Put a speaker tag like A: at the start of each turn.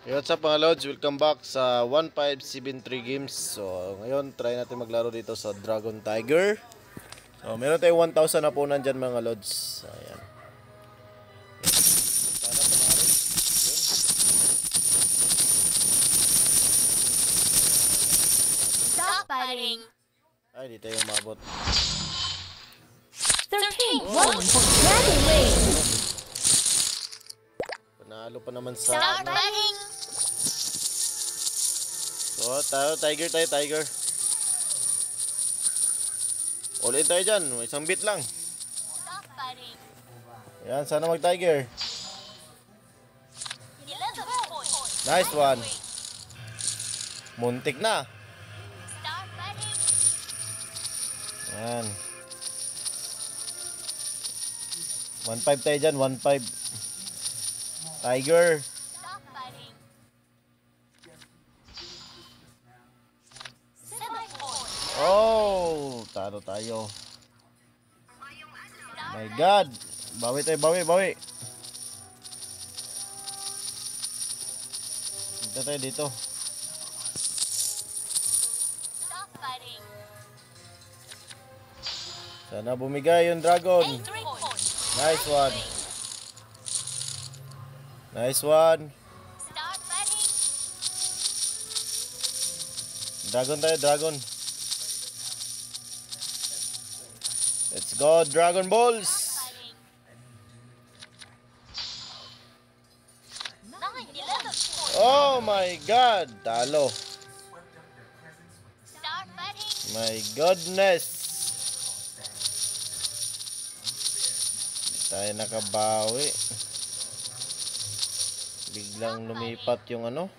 A: Hey, what's up mga lods? Welcome back sa 1573 Games. So ngayon try natin maglaro dito sa Dragon Tiger. So meron tayong 1,000 na po nandyan mga lods. Ayan. Sana panalo.
B: Stop fighting.
A: Ay, di tayo mabot.
B: 13 1 for Dragon Wave.
A: Panalo pa naman sa
B: Stop fighting.
A: So Tiger. All in tayo dyan. Isang bit lang.
B: Stop fighting.
A: Ayan, sana mag-Tiger.
B: 11 points.
A: Nice one. Muntik na.
B: Stop fighting.
A: Ayan. 1.5 tayo dyan. 1.5. Tiger.
B: Stop fighting. 7 points.
A: Oh, talo tayo. My God. Bawi tayo, bawi. Dito tayo dito.
B: Stop fighting.
A: Sana bumigay yung dragon.
B: 3 points.
A: Nice one. Nice one.
B: Start fighting.
A: Dragon tayo, dragon. Let's go, Dragon Balls.
B: Fighting. 9 11 points.
A: Oh my God. Talo.
B: Start fighting.
A: My goodness. Hindi tayo nakabawi. Biglang lumipat yung ano.